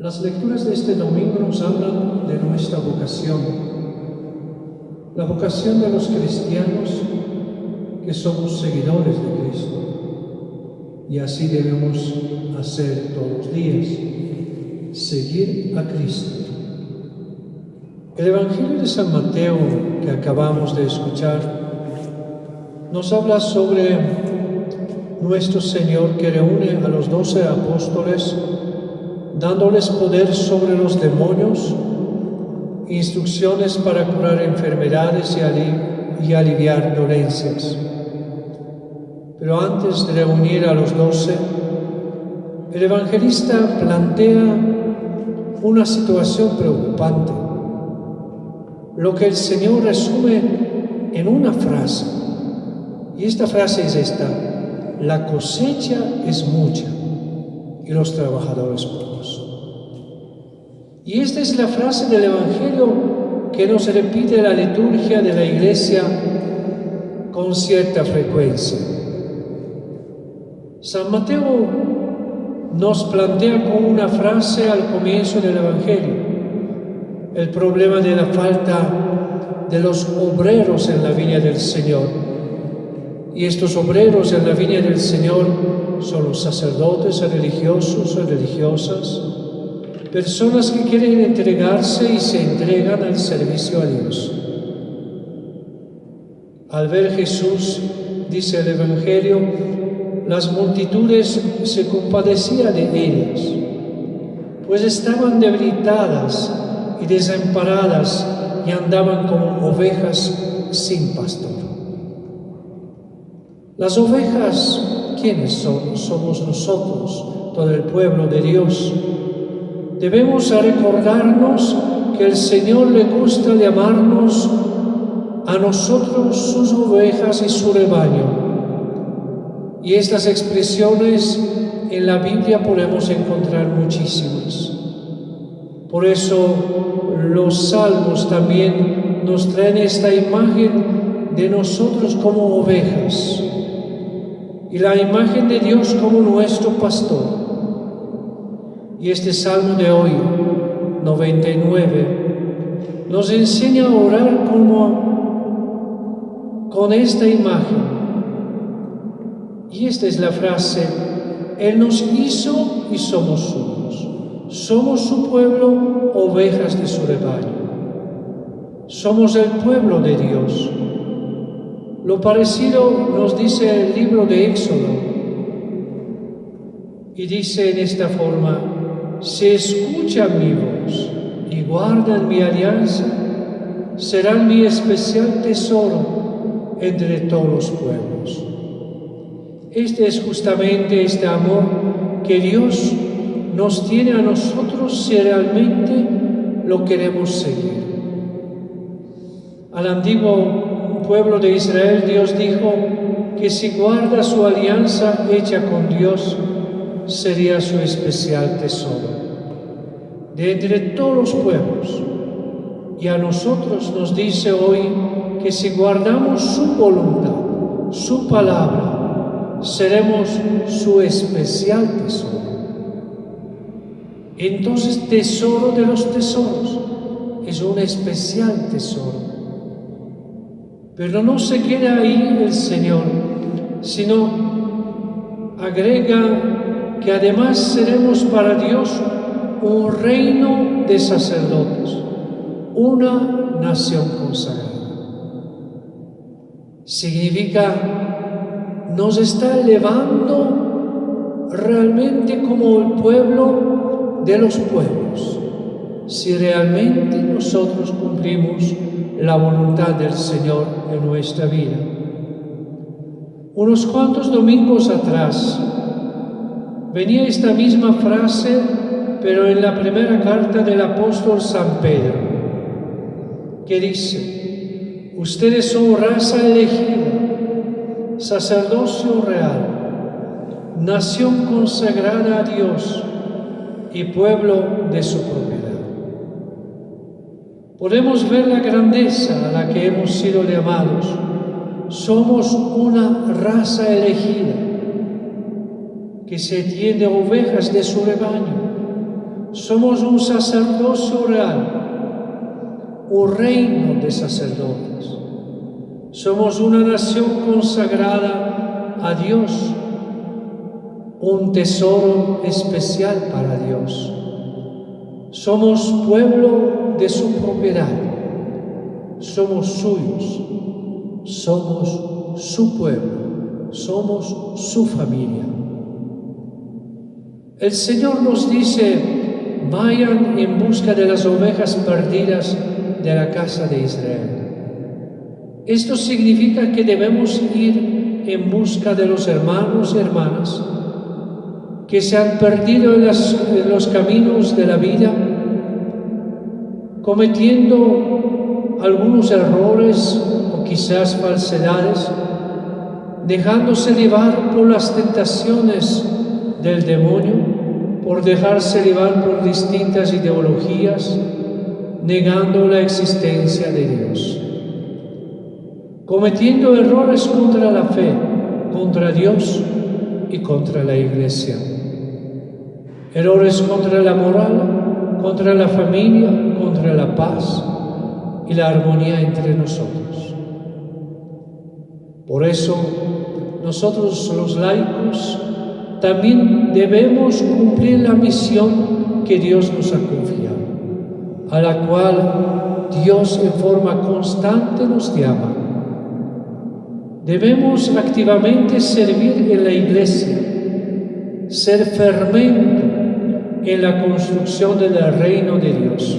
Las lecturas de este domingo nos hablan de nuestra vocación, la vocación de los cristianos que somos seguidores de Cristo. Y así debemos hacer todos los días, seguir a Cristo. El Evangelio de San Mateo que acabamos de escuchar nos habla sobre nuestro Señor que reúne a los 12 apóstoles, dándoles poder sobre los demonios, instrucciones para curar enfermedades y aliviar dolencias. Pero antes de reunir a los 12, el evangelista plantea una situación preocupante, lo que el Señor resume en una frase. Y esta frase es esta: la cosecha es mucha y los trabajadores pocos. Y esta es la frase del Evangelio que nos repite la liturgia de la Iglesia con cierta frecuencia. San Mateo nos plantea con una frase al comienzo del Evangelio el problema de la falta de los obreros en la viña del Señor. Y estos obreros en la viña del Señor son los sacerdotes religiosos o religiosas, personas que quieren entregarse y se entregan al servicio a Dios. Al ver Jesús, dice el Evangelio, las multitudes se compadecían de ellas, pues estaban debilitadas y desamparadas y andaban como ovejas sin pastor. Las ovejas, ¿quiénes son? Somos nosotros, todo el pueblo de Dios. Debemos recordarnos que el Señor le gusta llamarnos a nosotros sus ovejas y su rebaño. Y estas expresiones en la Biblia podemos encontrar muchísimas. Por eso los salmos también nos traen esta imagen de nosotros como ovejas y la imagen de Dios como nuestro pastor. Y este salmo de hoy, 99, nos enseña a orar con esta imagen. Y esta es la frase: Él nos hizo y somos suyos. Somos su pueblo, ovejas de su rebaño. Somos el pueblo de Dios. Lo parecido nos dice el libro de Éxodo. Y dice en esta forma: si escuchan mi voz y guardan mi alianza, serán mi especial tesoro entre todos los pueblos. Este es justamente este amor que Dios nos tiene a nosotros si realmente lo queremos seguir. Al antiguo pueblo de Israel Dios dijo que si guarda su alianza hecha con Dios, sería su especial tesoro de entre todos los pueblos. Y a nosotros nos dice hoy que si guardamos su voluntad, su palabra, seremos su especial tesoro. Entonces, tesoro de los tesoros es un especial tesoro. Pero no se queda ahí el Señor, sino agrega que además seremos para Dios un reino de sacerdotes, una nación consagrada. Significa, nos está elevando realmente como el pueblo de los pueblos, si realmente nosotros cumplimos la voluntad del Señor en nuestra vida. Unos cuantos domingos atrás venía esta misma frase, pero en la primera carta del apóstol San Pedro, que dice: ustedes son raza elegida, sacerdocio real, nación consagrada a Dios y pueblo de su propiedad. Podemos ver la grandeza a la que hemos sido llamados. Somos una raza elegida que se tiene ovejas de su rebaño. somos un sacerdocio real, un reino de sacerdotes. Somos una nación consagrada a Dios, un tesoro especial para Dios. Somos pueblo de su propiedad, somos suyos, somos su pueblo, somos su familia. El Señor nos dice: vayan en busca de las ovejas perdidas de la casa de Israel. Esto significa que debemos ir en busca de los hermanos y hermanas que se han perdido en los caminos de la vida, cometiendo algunos errores o quizás falsedades, dejándose llevar por las tentaciones del demonio, por dejarse llevar por distintas ideologías, negando la existencia de Dios, cometiendo errores contra la fe, contra Dios y contra la Iglesia. Errores contra la moral, contra la familia, contra la paz y la armonía entre nosotros. Por eso, nosotros los laicos también debemos cumplir la misión que Dios nos ha confiado, a la cual Dios en forma constante nos llama. Debemos activamente servir en la Iglesia, ser fermento en la construcción del reino de Dios.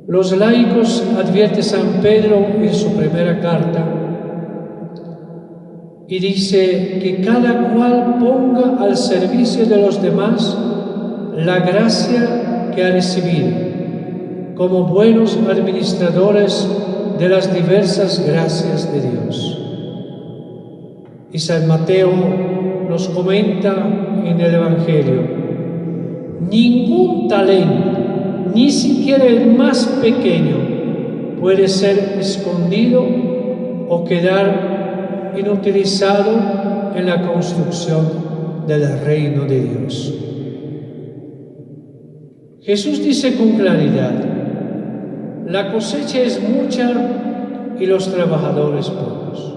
Los laicos, advierte San Pedro en su primera carta, y dice que cada cual ponga al servicio de los demás la gracia que ha recibido, como buenos administradores de las diversas gracias de Dios. Y San Mateo nos comenta en el Evangelio: ningún talento, ni siquiera el más pequeño, puede ser escondido o quedar inutilizado en la construcción del reino de Dios. Jesús dice con claridad: la cosecha es mucha y los trabajadores pocos.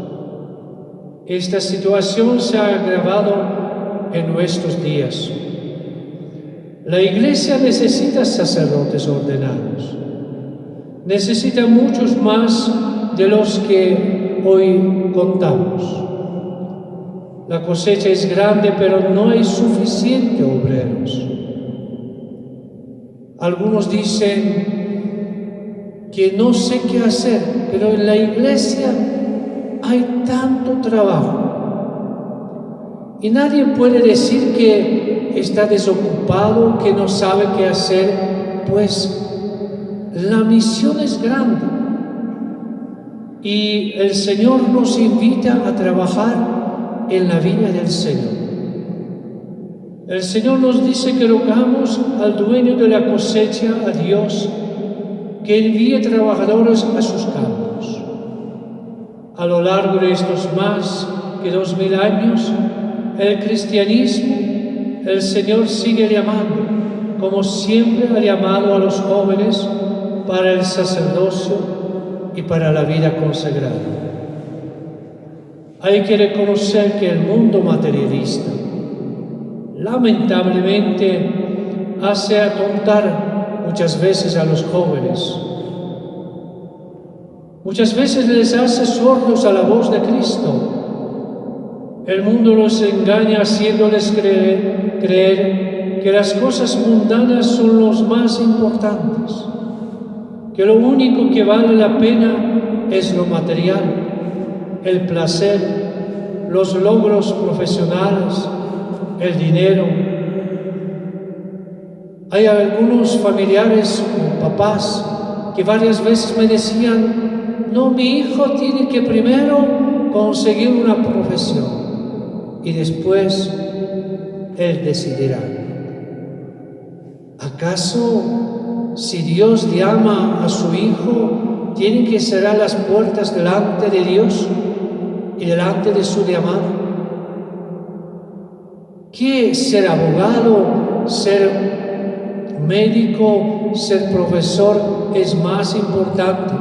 Esta situación se ha agravado en nuestros días. La Iglesia necesita sacerdotes ordenados, necesita muchos más de los que hoy contamos. La cosecha es grande, pero no hay suficientes obreros. Algunos dicen que no sé qué hacer, pero en la Iglesia hay tanto trabajo. Y nadie puede decir que está desocupado, que no sabe qué hacer, pues la misión es grande. Y el Señor nos invita a trabajar en la viña del Señor. El Señor nos dice que rogamos al dueño de la cosecha, a Dios, que envíe trabajadores a sus campos. A lo largo de estos más que 2000 años, el cristianismo, el Señor sigue llamando, como siempre ha llamado a los jóvenes para el sacerdocio y para la vida consagrada. Hay que reconocer que el mundo materialista lamentablemente hace atontar muchas veces a los jóvenes. Muchas veces les hace sordos a la voz de Cristo. El mundo los engaña haciéndoles creer que las cosas mundanas son los más importantes, que lo único que vale la pena es lo material, el placer, los logros profesionales, el dinero. Hay algunos familiares o papás que varias veces me decían: no, mi hijo tiene que primero conseguir una profesión y después él decidirá. ¿Acaso si Dios llama a su hijo, tiene que cerrar las puertas delante de Dios y delante de su llamado? ¿Qué, ser abogado ser médico, ser profesor es más importante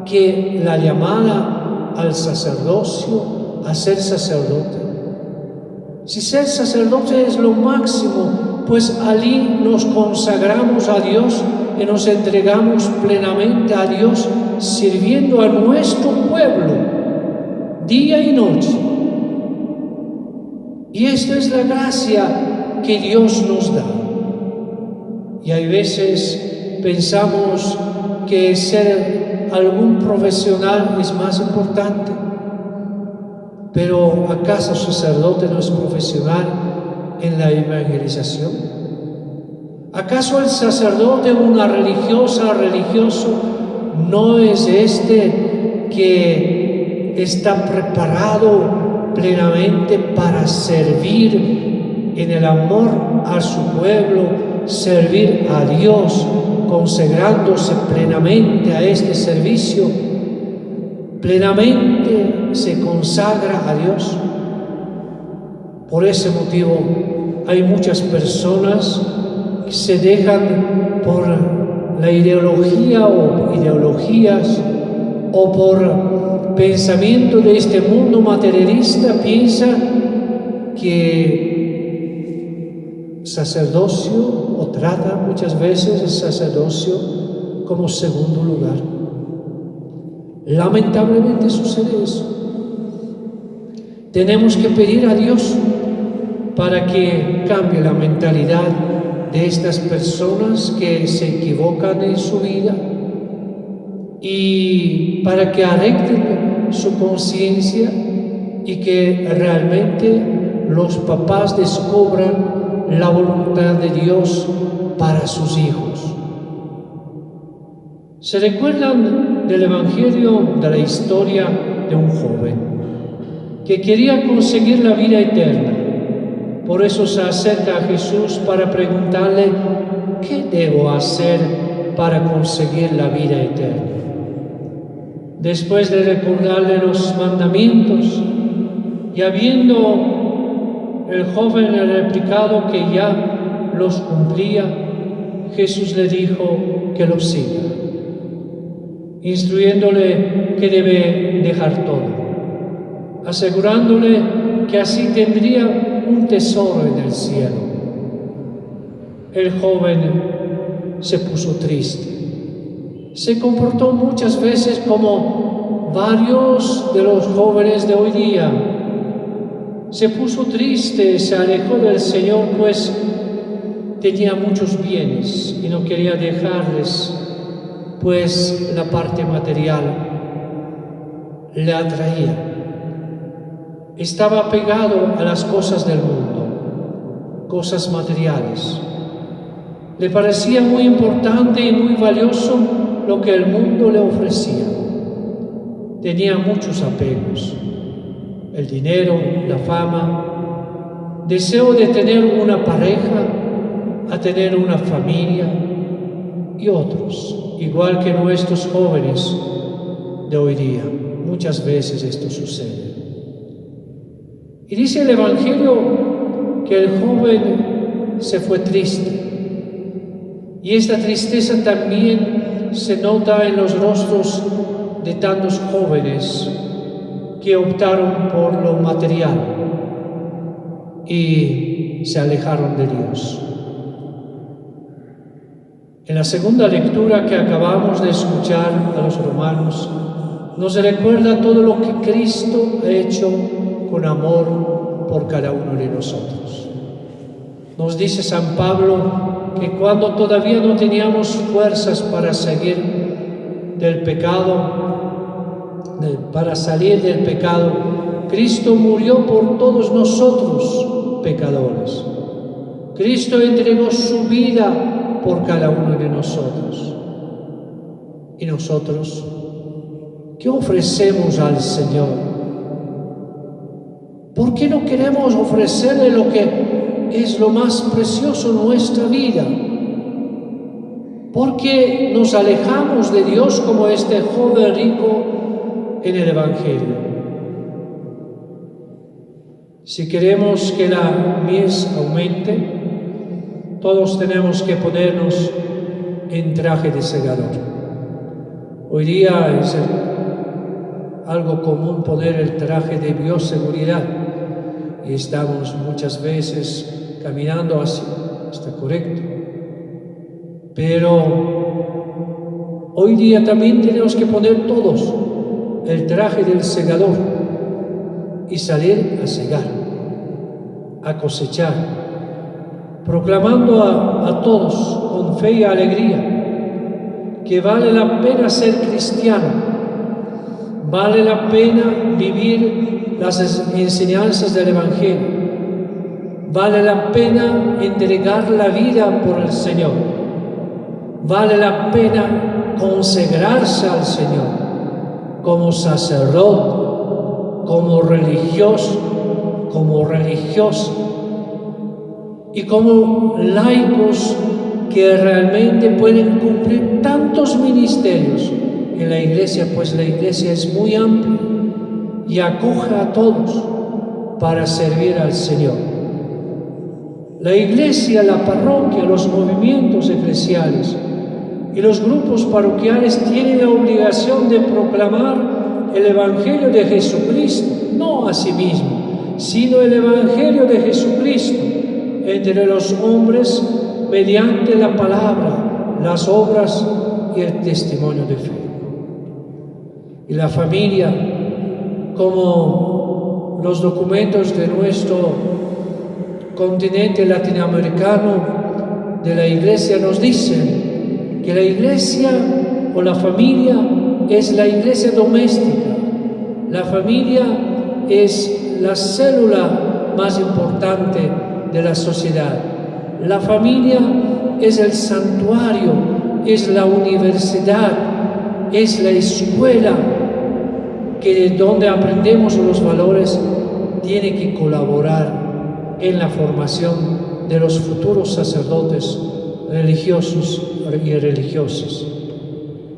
que la llamada al sacerdocio, a ser sacerdote. Si ser sacerdote es lo máximo, pues allí nos consagramos a Dios y nos entregamos plenamente a Dios, sirviendo a nuestro pueblo día y noche. Y esta es la gracia que Dios nos da. Y hay veces pensamos que ser algún profesional es más importante. Pero ¿acaso sacerdote no es profesional en la evangelización? ¿Acaso el sacerdote, una religiosa, religioso, no es este que está preparado plenamente para servir en el amor a su pueblo, servir a Dios, consagrándose plenamente a este servicio? Plenamente se consagra a Dios. Por ese motivo hay muchas personas que se dejan por la ideología o ideologías o por pensamiento de este mundo materialista, piensa que sacerdocio, o trata muchas veces el sacerdocio como segundo lugar. Lamentablemente sucede eso. Tenemos que pedir a Dios para que cambie la mentalidad de estas personas que se equivocan en su vida y para que arreglen su conciencia y que realmente los papás descubran la voluntad de Dios para sus hijos. ¿Se recuerdan del Evangelio de la historia de un joven que quería conseguir la vida eterna? Por eso se acerca a Jesús para preguntarle: ¿qué debo hacer para conseguir la vida eterna? Después de recordarle los mandamientos y habiendo el joven replicado que ya los cumplía, Jesús le dijo que lo siga, instruyéndole que debe dejar todo, asegurándole que así tendría un tesoro en el cielo. El joven se puso triste. Se comportó muchas veces como varios de los jóvenes de hoy día. Se puso triste, se alejó del Señor, pues tenía muchos bienes y no quería dejarles, pues la parte material le atraía. Estaba apegado a las cosas del mundo, cosas materiales. Le parecía muy importante y muy valioso lo que el mundo le ofrecía. Tenía muchos apegos: el dinero, la fama, deseo de tener una pareja, a tener una familia y otros, igual que nuestros jóvenes de hoy día. Muchas veces esto sucede. Y dice el Evangelio que el joven se fue triste. Y esta tristeza también se nota en los rostros de tantos jóvenes que optaron por lo material y se alejaron de Dios. En la segunda lectura que acabamos de escuchar a los romanos, nos recuerda todo lo que Cristo ha hecho con amor por cada uno de nosotros. Nos dice San Pablo que cuando todavía no teníamos fuerzas para salir del pecado, Cristo murió por todos nosotros pecadores. Cristo entregó su vida por cada uno de nosotros. ¿Y nosotros qué ofrecemos al Señor? ¿Por qué no queremos ofrecerle lo que es lo más precioso en nuestra vida? ¿Por qué nos alejamos de Dios como este joven rico en el Evangelio? Si queremos que la mies aumente, todos tenemos que ponernos en traje de segador. Hoy día es algo común poner el traje de bioseguridad y estamos muchas veces caminando así, está correcto. Pero hoy día también tenemos que poner todos el traje del segador y salir a segar, a cosechar, proclamando a todos con fe y alegría que vale la pena ser cristiano, vale la pena vivir las enseñanzas del Evangelio, vale la pena entregar la vida por el Señor, vale la pena consagrarse al Señor como sacerdote, como religioso, como religiosa y como laicos que realmente pueden cumplir tantos ministerios en la iglesia, pues la iglesia es muy amplia y acoge a todos para servir al Señor. La iglesia, la parroquia, los movimientos eclesiales y los grupos parroquiales tienen la obligación de proclamar el Evangelio de Jesucristo, no a sí mismo, sino el Evangelio de Jesucristo entre los hombres mediante la palabra, las obras y el testimonio de fe. Y la familia, como los documentos de nuestro continente latinoamericano de la Iglesia nos dicen que la Iglesia o la familia es la iglesia doméstica. La familia es la célula más importante de la sociedad. La familia es el santuario, es la universidad, es la escuela donde aprendemos los valores. Tiene que colaborar en la formación de los futuros sacerdotes religiosos y religiosas.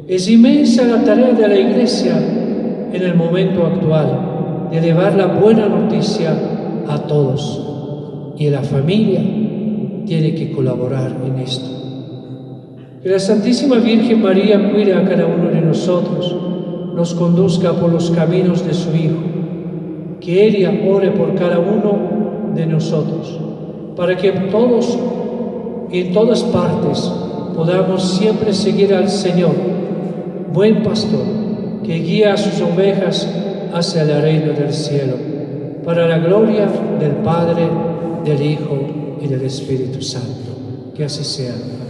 Es inmensa la tarea de la Iglesia en el momento actual de llevar la buena noticia a todos, y la familia tiene que colaborar en esto. Que la Santísima Virgen María cuide a cada uno de nosotros, nos conduzca por los caminos de su Hijo, que ella ore por cada uno de nosotros, para que todos y en todas partes podamos siempre seguir al Señor, buen pastor, que guía a sus ovejas hacia el reino del cielo, para la gloria del Padre, del Hijo y del Espíritu Santo. Que así sea.